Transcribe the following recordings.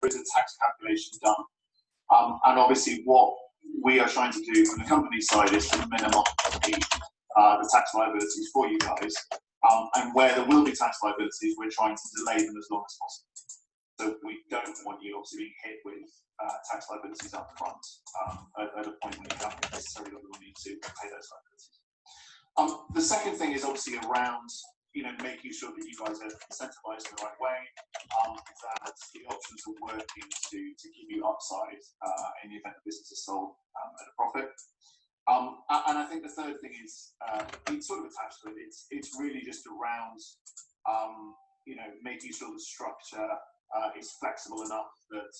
bit of tax calculation done. And obviously what we are trying to do from the company side is to minimise the tax liabilities for you guys. And where there will be tax liabilities, we're trying to delay them as long as possible. So we don't want you obviously being hit with tax liabilities up front at a point when you haven't necessarily got the money to pay those liabilities. The second thing is obviously around, you know, making sure that you guys are incentivized in the right way, that the options are working to give you upside in the event the business is sold at a profit. And I think the third thing is, it's sort of attached to it, it's really just around, you know, making sure the structure is flexible enough that,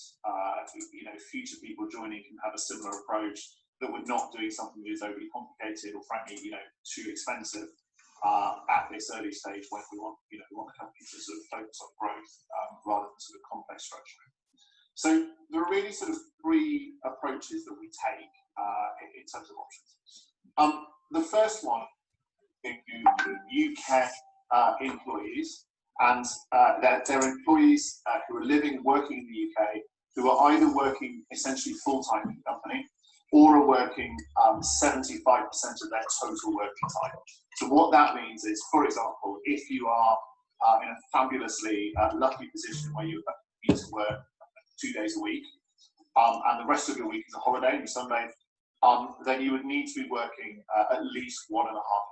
you know, future people joining can have a similar approach, that we're not doing something that is overly complicated or frankly, you know, too expensive at this early stage when we want, you know, we want the company to sort of focus on growth rather than sort of complex structure. So there are really sort of three approaches that we take in terms of options. The first one, UK employees, and they're employees who are living, working in the UK, who are either working essentially full-time in the company or are working 75% of their total working time. So what that means is, for example, if you are in a fabulously lucky position where you need to work 2 days a week, and the rest of your week is a holiday, and Sunday, then you would need to be working at least 1.5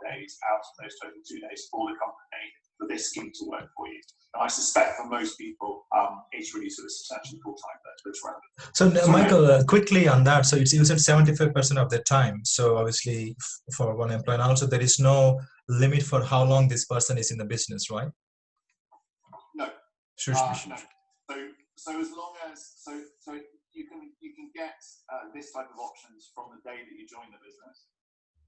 days out of those total 2 days for the company for this scheme to work for you. And I suspect for most people, it's really sort of substantially full-time that's relevant. So Michael, quickly on that, so it's used 75% of the time. So obviously for one employee, and also there is no limit for how long this person is in the business, right? No. Sure. No. So as long as, so you can get this type of options from the day that you join the business.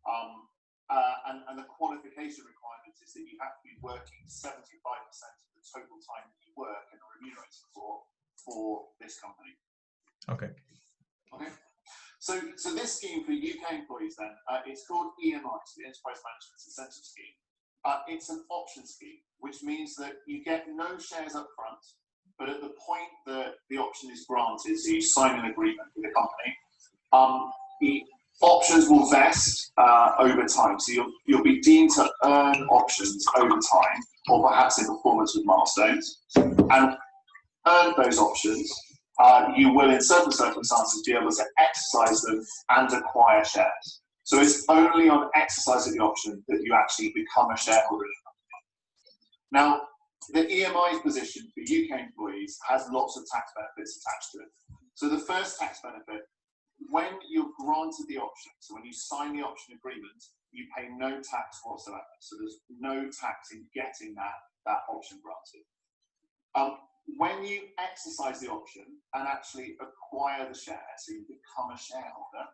And the qualification requirement is that you have to be working 75% of the total time that you work and are remunerated for this company. Okay. Okay. So this scheme for UK employees then, it's called EMI, so the Enterprise Management Incentive Scheme. It's an option scheme, which means that you get no shares up front, but at the point that the option is granted, so you sign an agreement with the company, the options will vest over time. So you'll be deemed to earn options over time, or perhaps in performance with milestones, and earn those options. You will, in certain circumstances, be able to exercise them and acquire shares. So it's only on exercise of the option that you actually become a shareholder in the company. Now, the EMI position for UK employees has lots of tax benefits attached to it. So the first tax benefit, when you're granted the option, so when you sign the option agreement, you pay no tax whatsoever. So there's no tax in getting that option granted. When you exercise the option and actually acquire the share, so you become a shareholder,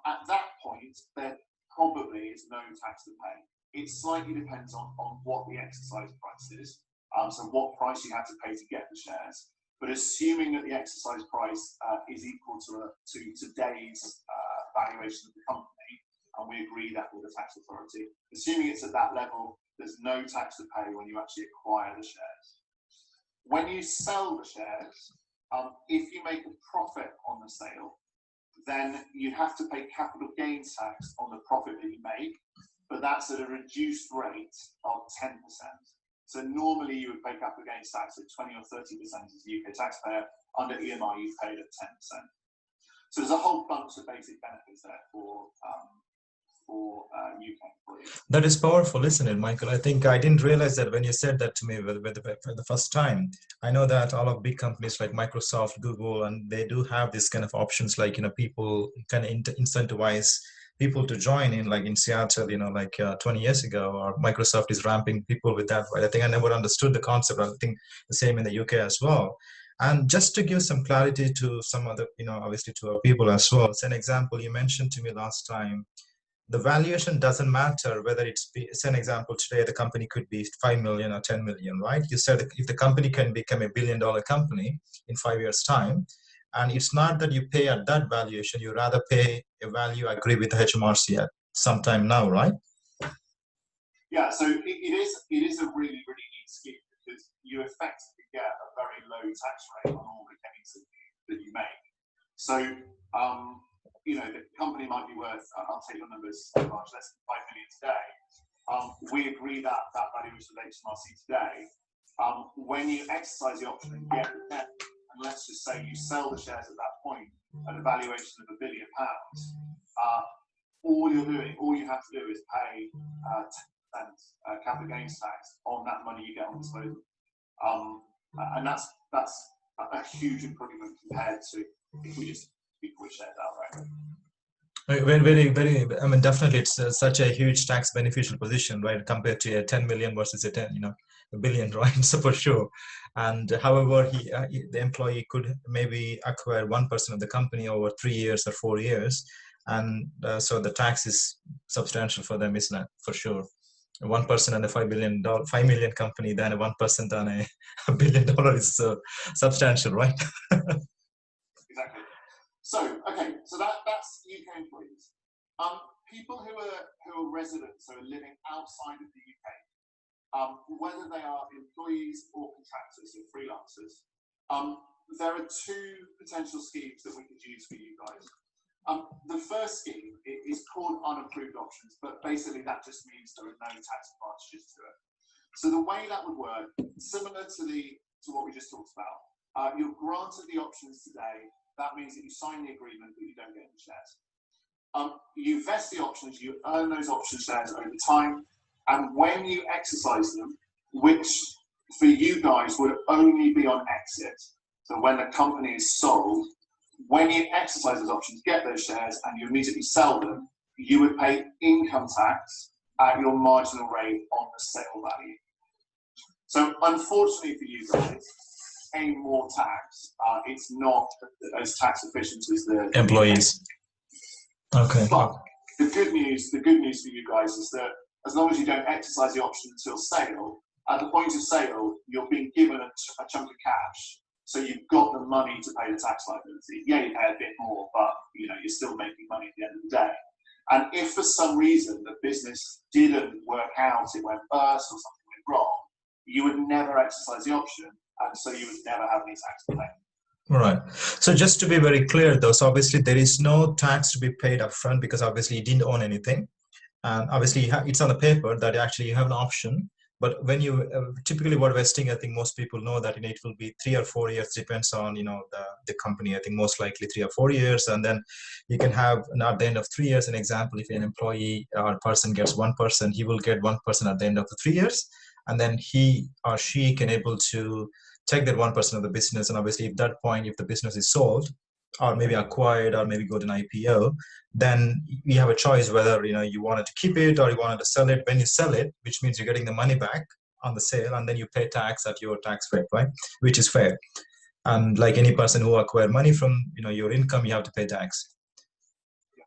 at that point, there probably is no tax to pay. It slightly depends on what the exercise price is, so what price you have to pay to get the shares. But assuming that the exercise price is equal to today's valuation of the company, and we agree that with the tax authority, assuming it's at that level, there's no tax to pay when you actually acquire the shares. When you sell the shares, if you make a profit on the sale, then you have to pay capital gains tax on the profit that you make, but that's at a reduced rate of 10%. So normally you would pay capital gains tax at 20 or 30% as a UK taxpayer. Under EMI, you've paid at 10%. So there's a whole bunch of basic benefits there for UK employees. That is powerful, isn't it, Michael? I think I didn't realize that when you said that to me for the first time. I know that all of big companies like Microsoft, Google, and they do have this kind of options, like, you know, people kind of incentivize people to join in, like in Seattle, you know, like 20 years ago, or Microsoft is ramping people with that, right? I think I never understood the concept. I think the same in the UK as well. And just to give some clarity to some other, you know, obviously to our people as well. As an example, you mentioned to me last time, the valuation doesn't matter whether it's an example today, the company could be 5 million or 10 million, right? You said if the company can become $1 billion company in 5 years' time, and it's not that you pay at that valuation, you rather pay a value agree with the HMRC at some time now, right? Yeah, so it is a really, really neat scheme because you effectively get a very low tax rate on all the gains So, you know, the company might be worth, I'll take your numbers, less than 5 million today. We agree that that value is related to HMRC today. When you exercise the option and get the debt, and let's just say you sell the shares at that point at a valuation of £1 billion, all you have to do is pay 10% capital gains tax on that money you get on disposal. And that's a huge improvement compared to if we just people shares outright. Very. I mean, definitely, it's such a huge tax beneficial position, right? Compared to a 10 million versus a 10, a billion, right? So for sure. And however, the employee could maybe acquire 1% of the company over 3 years or 4 years, and so the tax is substantial for them, isn't it? For sure. 1% on a $5 million company, then a 1% on a $1 billion is substantial, right? Exactly. So, okay, so that's UK employees. People who are residents, so living outside of the UK, whether they are employees or contractors or freelancers, there are two potential schemes that we could use for you guys. The first scheme is called unapproved options, but basically that just means there are no tax advantages to it. So the way that would work, similar to what we just talked about, you're granted the options today. That means that you sign the agreement, but you don't get any shares. You vest the options, you earn those option shares over time, and when you exercise them, which for you guys would only be on exit, so when the company is sold, when you exercise those options, get those shares, and you immediately sell them, you would pay income tax at your marginal rate on the sale value. So unfortunately for you guys, paying more tax, it's not as tax efficient as the employees. Okay. But the good news for you guys is that as long as you don't exercise the option until sale, at the point of sale, you're being given a chunk of cash. So you've got the money to pay the tax liability. Yeah, you pay a bit more, but you're still making money at the end of the day. And if for some reason the business didn't work out, it went bust or something went wrong, you would never exercise the option, and so you would never have any tax to pay. Right. So just to be very clear, though, so obviously there is no tax to be paid upfront because obviously you didn't own anything, and obviously it's on the paper that actually you have an option. But when you typically what vesting, I think most people know that it will be 3 or 4 years, depends on the company. I think most likely 3 or 4 years, and then you can have at the end of 3 years. An example: if an employee or person gets 1%, he will get 1% at the end of the 3 years, and then he or she can able to take that 1% of the business. And obviously, at that point, if the business is sold, or maybe acquired, or maybe go to an IPO, then you have a choice whether you wanted to keep it or you wanted to sell it. When you sell it, which means you're getting the money back on the sale, and then you pay tax at your tax rate, right? Which is fair. And like any person who acquire money from your income, you have to pay tax. Yeah,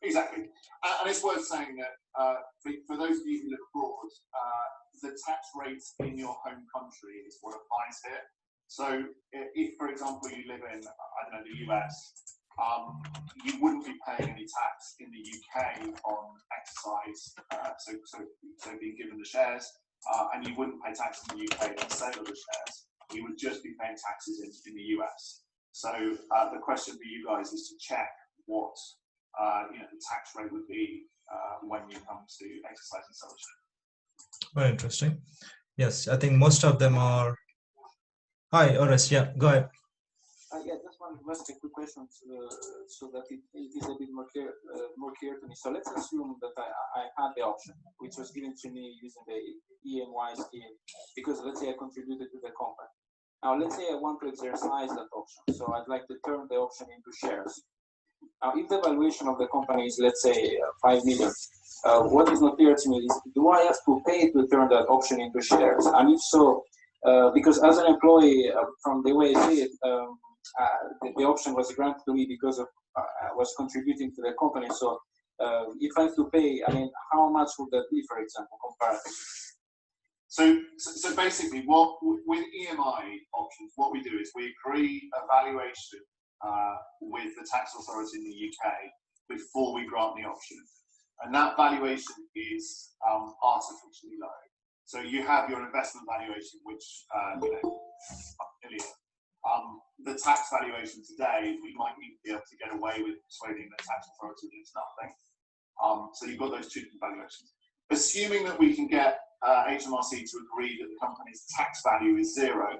exactly. And it's worth saying that for those of you who live abroad, the tax rate in your home country is what applies here. So if, for example, you live in, the US, you wouldn't be paying any tax in the UK on exercise, so being given the shares, and you wouldn't pay tax in the UK on sale of the shares. You would just be paying taxes in the US. So the question for you guys is to check what the tax rate would be when you come to exercise and sell the shares. Very interesting. Yes, I think most of them are. Hi, Oris. Yeah, go ahead. Yeah, just one last quick question so that it is a bit more clear to me. So let's assume that I had the option, which was given to me using the EMY scheme, because let's say I contributed to the company. Now, let's say I want to exercise that option, so I'd like to turn the option into shares. Now, if the valuation of the company is, let's say, 5 million, what is not clear to me is, do I have to pay to turn that option into shares? And if so, because as an employee, from the way I see it, the option was granted to me because of I was contributing to the company. So if I have to pay, how much would that be, for example, comparatively? So basically, with EMI options, what we do is we agree a valuation with the tax authority in the UK before we grant the option, and that valuation is artificially low. So you have your investment valuation, which $1 million. the tax valuation today, we might even be able to get away with persuading the tax authority that it's nothing. So you've got those two valuations. Assuming that we can get HMRC to agree that the company's tax value is zero,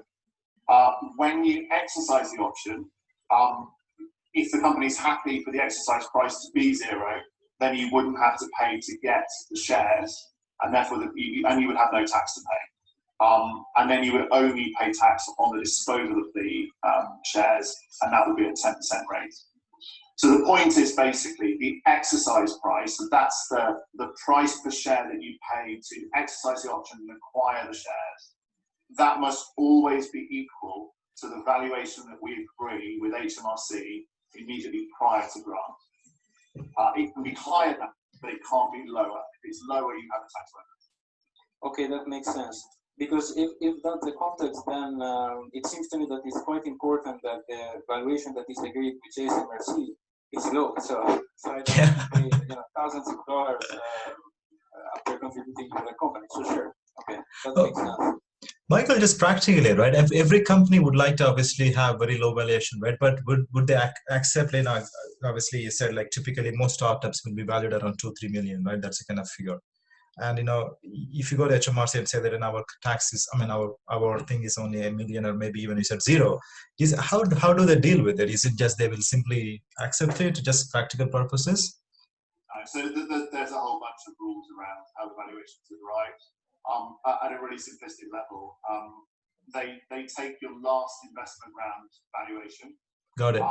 when you exercise the option, if the company's happy for the exercise price to be zero, then you wouldn't have to pay to get the shares, and therefore you would have no tax to pay. And then you would only pay tax on the disposal of the shares, and that would be a 10% rate. So the point is basically the exercise price, so that's the price per share that you pay to exercise the option and acquire the shares. That must always be equal to the valuation that we agree with HMRC immediately prior to grant. It can be higher than that, but it can't be lower. If it's lower, you have a tax rate. Okay, that makes sense. Because if that's the context, then it seems to me that it's quite important that the valuation that is agreed with HMRC is low. So I don't pay thousands of dollars after contributing to the company. So sure, okay, that makes sense. Michael, just practically, right? Every company would like to obviously have very low valuation, right? But would they accept, obviously you said like typically most startups will be valued around 2-3 million, right? That's a kind of figure. And if you go to HMRC and say that in our taxes, our thing is only $1 million, or maybe even you said zero, how do they deal with it? Is it just they will simply accept it, just practical purposes? So there's a whole bunch of rules around how the valuations are derived. At a really simplistic level, they take your last investment round valuation. Got it.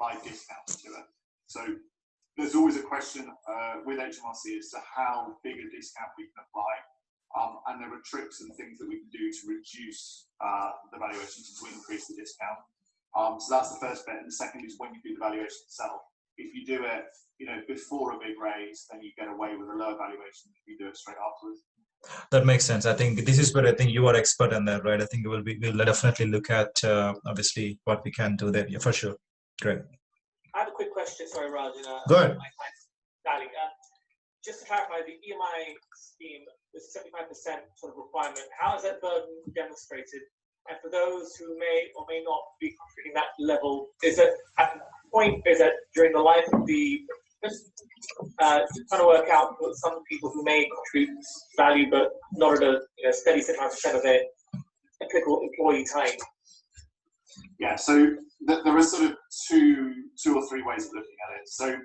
By discount to it. So there's always a question with HMRC as to how big a discount we can apply, and there are tricks and things that we can do to reduce the valuation to increase the discount. So that's the first bit, and the second is when you do the valuation itself. If you do it, before a big raise, then you get away with a lower valuation if you do it straight afterwards. That makes sense. I think this is where I think you are expert in that, right? I think we'll definitely look at obviously what we can do there. Yeah, for sure. Great. I have a quick question. Sorry, Raj. Go ahead. Darling, just to clarify, the EMI scheme is 75% sort of requirement. How is that burden demonstrated? And for those who may or may not be contributing that level, is it at the point is that during the life of the trying to work out what some people who may contribute value, but not at a steady 75% of their applicable employee time. Yeah, so there are sort of two or three ways of looking at it. So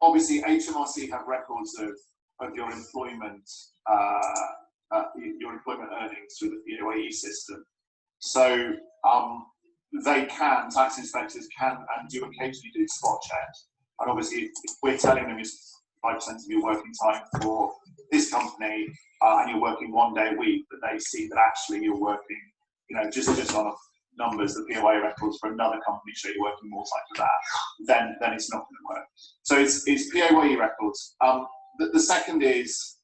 obviously HMRC have records of your employment earnings through the PAYE system. So tax inspectors can and do occasionally do spot checks. And obviously, if we're telling them it's 5% of your working time for this company, and you're working 1 day a week, but they see that actually you're working, just on numbers, the POA records for another company show you're working more time for that, then it's not going to work. So it's PAYE records. The second is,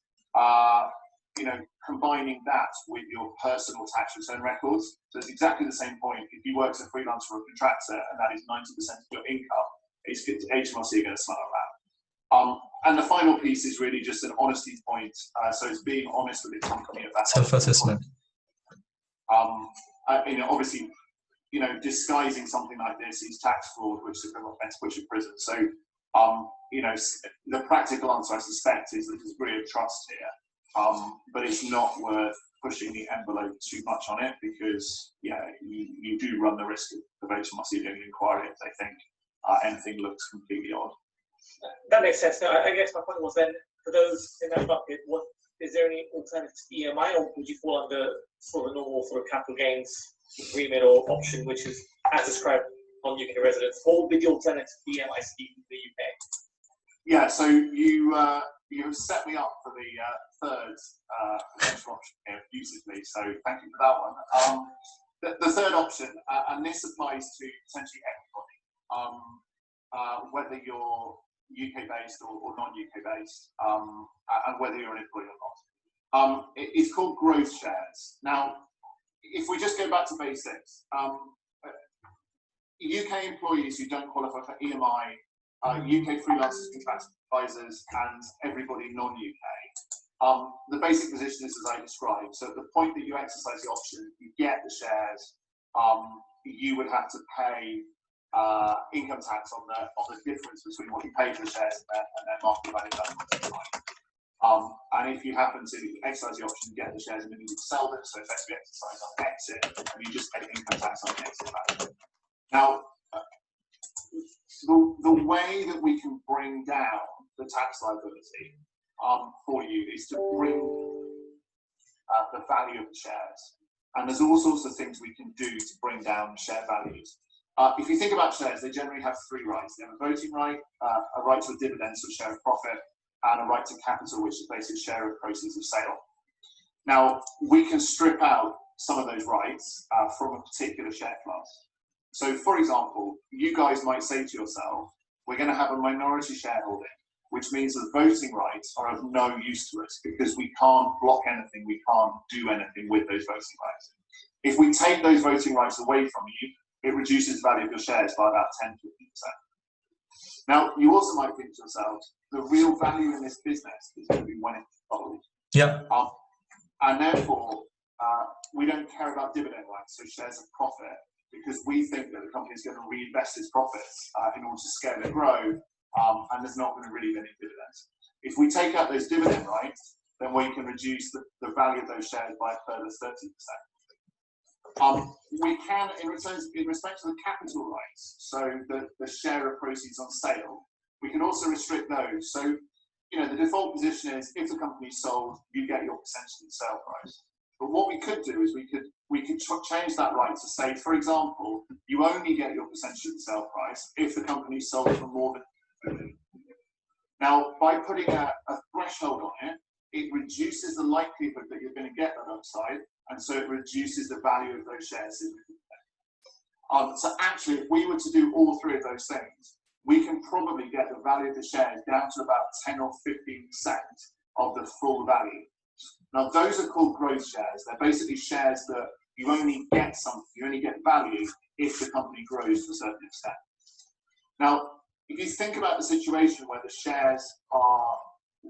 combining that with your personal tax return records. So it's exactly the same point. If you work as a freelancer or a contractor, and that is 90% of your income, HMRC are going to smell that. And the final piece is really just an honesty point. So it's being honest with the company of that. Self-assessment. Obviously, disguising something like this is tax fraud, which is a criminal offence, which is prison. So, the practical answer, I suspect, is there's a degree of trust here, but it's not worth pushing the envelope too much on it, because, you do run the risk of HMRC doing an inquiry if they think anything looks completely odd. That makes sense. Now, I guess my point was then, for those in that bucket, is there any alternative to EMI, or would you fall under sort of a normal sort of capital gains agreement or option, which is as described on UK residents? What would be the alternative to the EMI scheme in the UK? Yeah, so you have set me up for the third potential option here beautifully, so thank you for that one. The third option, and this applies to potentially everybody, whether you're UK-based or non-UK based, and whether you're an employee or not. It's called growth shares. Now, if we just go back to basics, UK employees who don't qualify for EMI, UK freelancers, contractors, advisors, and everybody non-UK, the basic position is as I described. So at the point that you exercise the option, you get the shares, you would have to pay income tax on the difference between what you pay for the shares and their market value at that time. And if you happen to exercise the option to get the shares and then you sell them, so effectively exercise on exit, and you just pay income tax on the exit value. Now, the way that we can bring down the tax liability for you is to bring the value of the shares. And there's all sorts of things we can do to bring down share values. If you think about shares, they generally have three rights. They have a voting right, a right to a dividend, so a share of profit, and a right to capital, which is basically a share of proceeds of sale. Now, we can strip out some of those rights from a particular share class. So, for example, you guys might say to yourself, we're going to have a minority shareholding, which means that voting rights are of no use to us because we can't block anything, we can't do anything with those voting rights. If we take those voting rights away from you, it reduces the value of your shares by about 10-15%. Now, you also might think to yourselves, the real value in this business is going to be when it's sold. Yeah. And therefore, we don't care about dividend rights, so shares of profit, because we think that the company is going to reinvest its profits in order to scale and grow, and there's not going to really be any dividends. If we take out those dividend rights, then we can reduce the value of those shares by a further 30%. We can, in respect to the capital rights, so the share of proceeds on sale, we can also restrict those. So, you know, the default position is if the company's sold, you get your percentage of the sale price. But what we could do is we could change that right to say, for example, you only get your percentage of the sale price if the company's sold for more than. Now, by putting a threshold on it, it reduces the likelihood that you're going to get that upside, and so it reduces the value of those shares significantly. So actually, if we were to do all three of those things, we can probably get the value of the shares down to about 10 or 15% of the full value. Now, those are called growth shares. They're basically shares that you only get something, you only get value if the company grows to a certain extent. Now, if you think about the situation where the shares are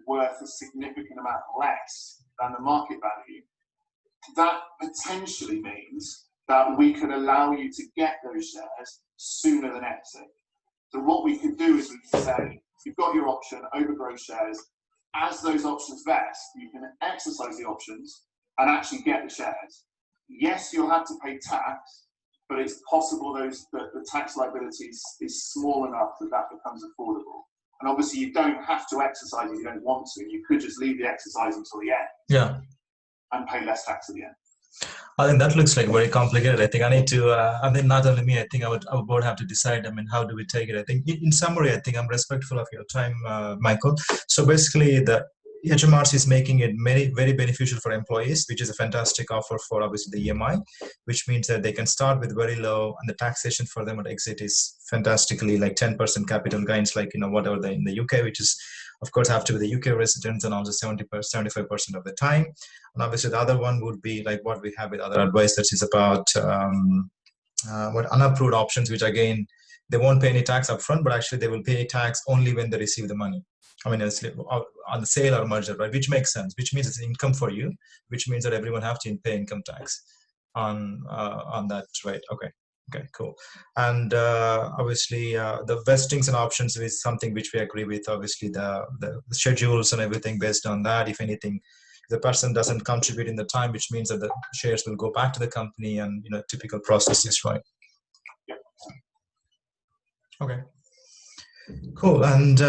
worth a significant amount less than the market value, that potentially means that we could allow you to get those shares sooner than exit. So what we could do is we can say, you've got your option over growth shares. As those options vest, you can exercise the options and actually get the shares. Yes, you'll have to pay tax, but it's possible that the tax liability is small enough that that becomes affordable. And obviously, you don't have to exercise if you don't want to. You could just leave the exercise until the end. Yeah. And pay less tax at the end. I think that looks like very complicated. I think I need to, I think not only me, I think our board have to decide, I mean, how do we take it? I think in summary, I think I'm respectful of your time, Michael. So basically the HMRC is making it very beneficial for employees, which is a fantastic offer for obviously the EMI, which means that they can start with very low and the taxation for them at exit is fantastically like 10% capital gains, like, you know, whatever in the UK, which is, of course, have to be the UK residents and also 75% of the time. And obviously the other one would be like what we have with other advisors is about what unapproved options, which again, they won't pay any tax upfront, but actually they will pay tax only when they receive the money. I mean, on the sale or merger, right? Which makes sense, which means it's income for you, which means that everyone have to pay income tax on that, right? Okay, cool. And obviously the vestings and options is something which we agree with, obviously the schedules and everything based on that. If anything, the person doesn't contribute in the time, which means that the shares will go back to the company and, you know, typical processes, right? Yeah. Okay. Cool. And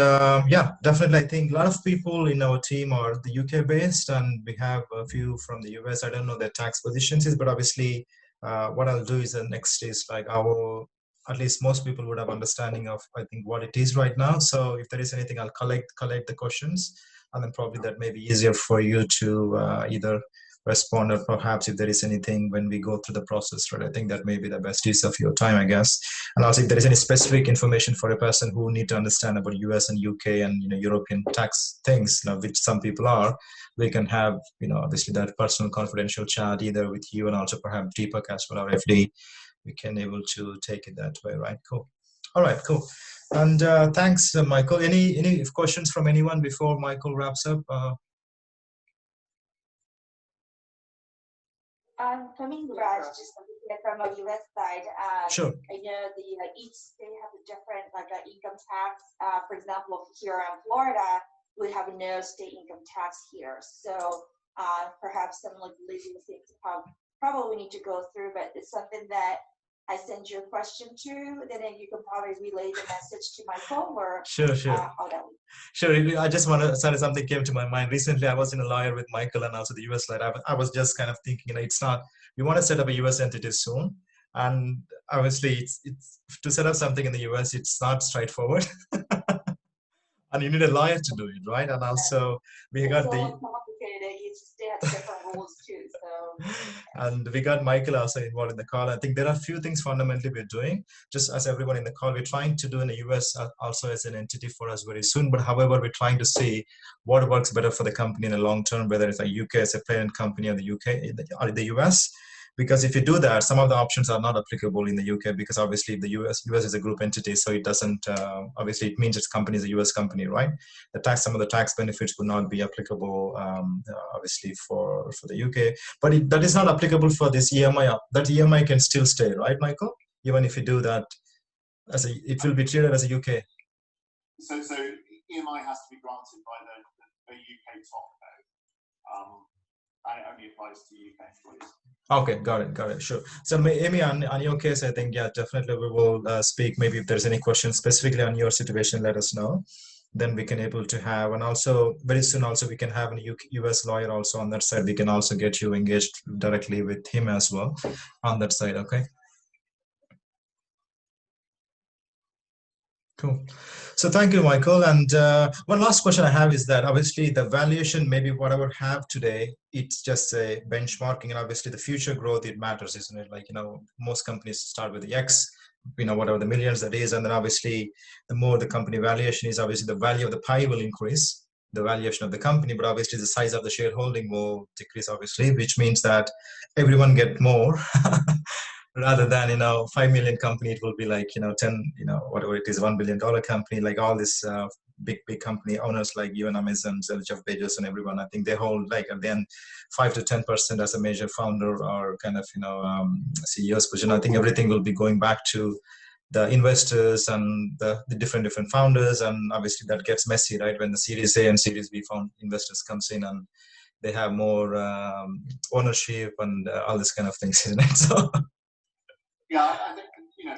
yeah, definitely. I think a lot of people in our team are the UK based, and we have a few from the US. I don't know their tax positions is, but obviously what I'll do is the next is like at least most people would have understanding of, I think, what it is right now. So if there is anything, I'll collect the questions, and then probably that may be easier for you to either respond, or perhaps if there is anything when we go through the process, right? I think that may be the best use of your time, I guess. And also if there is any specific information for a person who need to understand about US and UK and, you know, European tax things, you know, which some people are, we can have, you know, obviously that personal confidential chat either with you and also perhaps Deepak as well, our FD. We can able to take it that way, right? Cool. All right, cool. And thanks, Michael. Any questions from anyone before Michael wraps up? Coming, Raj, just from a US side. Sure. I know each state has a different income tax. For example, here in Florida, we have no state income tax here. So perhaps some legal things probably need to go through, but it's something that I send you a question to, then you can probably relay the message to Michael or Sure. how that would. Sure. I just want to say something came to my mind. Recently, I was in a lawyer with Michael and also the US side. I was just kind of thinking, it's not, we want to set up a US entity soon. And obviously, it's to set up something in the US, it's not straightforward. And you need a lawyer to do it, right? And also, we got It's the. all complicated. Each state has different rules too. So. And we got Michael also involved in the call. I think there are a few things fundamentally we're doing. Just as everyone in the call, we're trying to do in the US also as an entity for us very soon. But however, we're trying to see what works better for the company in the long term, whether it's a UK as a parent company or the UK or the US. Because if you do that, some of the options are not applicable in the UK because obviously the US is a group entity, so it doesn't, obviously it means its company is a US company, right? Some of the tax benefits would not be applicable, obviously for the UK, but that is not applicable for this EMI. That EMI can still stay, right, Michael? Even if you do that, it will be treated as a UK. So EMI has to be granted by the UK top code. And it only applies to UK employees. Okay, got it, sure. So Amy, on your case, I think, yeah, definitely we will speak. Maybe if there's any questions specifically on your situation, let us know. Then we can able to have, and also very soon also we can have a US lawyer also on that side. We can also get you engaged directly with him as well on that side, okay? Cool. So thank you, Michael. And one last question I have is that obviously the valuation, maybe whatever have today, it's just a benchmarking, and obviously the future growth, it matters, isn't it? Like, most companies start with the X, whatever the millions that is. And then obviously the more the company valuation is, obviously the value of the pie will increase, the valuation of the company, but obviously the size of the shareholding will decrease, obviously, which means that everyone get more. Rather than 5 million company, it will be like 10, whatever it is, $1 billion company, like all this big company owners like you and Amazon, Jeff Bezos and everyone. I think they hold like then 5 to 10% as a major founder or kind of CEO's position. I think everything will be going back to the investors and the different founders, and obviously that gets messy, right? When the Series A and Series B investors comes in and they have more ownership and all this kind of things, isn't it? So. Yeah, I think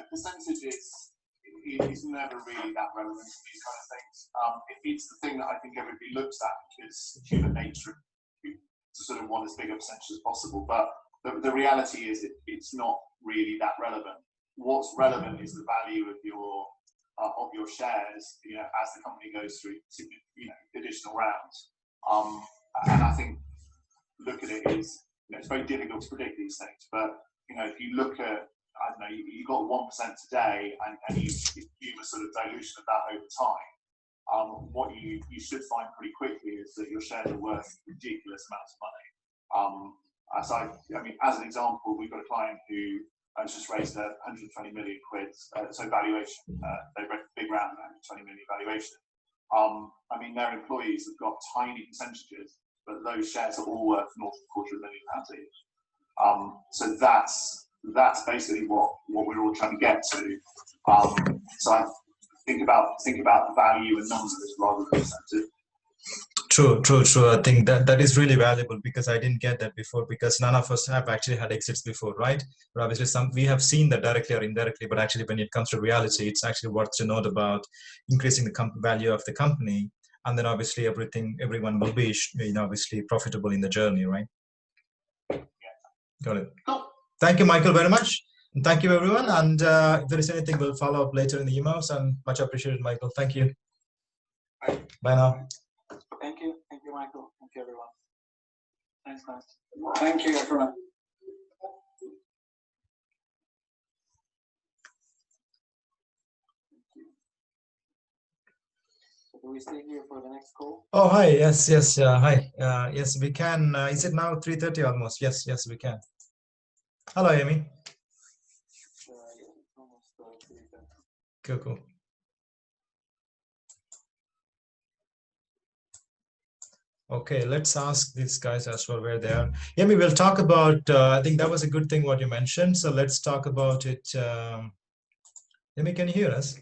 percentage is never really that relevant to these kind of things. It's the thing that I think everybody looks at because human nature to sort of want as big a percentage as possible. But the reality is it's not really that relevant. What's relevant is the value of your shares, as the company goes through additional rounds. And I think look at it is it's very difficult to predict these things, but if you look at, I don't know, you got 1% today, and you assume a sort of dilution of that over time. What you should find pretty quickly is that your shares are worth ridiculous amounts of money. So I mean, as an example, we've got a client who has just raised 120 million quid, so valuation. They raised a big round, 120 million valuation. I mean, their employees have got tiny percentages, but those shares are all worth north of £250,000 each. So that's basically what we're all trying to get to. So I think about the value and numbers rather than percentage. True. I think that is really valuable because I didn't get that before, because none of us have actually had exits before, right? But obviously we have seen that directly or indirectly, but actually when it comes to reality, it's actually worth to note about increasing the value of the company. And then obviously everyone will be, obviously profitable in the journey, right? Yeah. Got it. Cool. Thank you, Michael, very much. And thank you, everyone. And if there is anything, we'll follow up later in the emails. And much appreciated, Michael. Thank you. Bye now. Thank you, Michael. Thank you, everyone. Thanks, guys. Thank you, everyone. So do we stay here for the next call? Oh, hi. Yes. Hi. Yes, we can. Is it now 3:30 almost? Yes, we can. Hello, Amy. Yeah, it's almost 3:30. Cool. Okay, let's ask these guys as well where they are. Yemi, we'll talk about, I think that was a good thing what you mentioned. So let's talk about it. Yemi, can you hear us?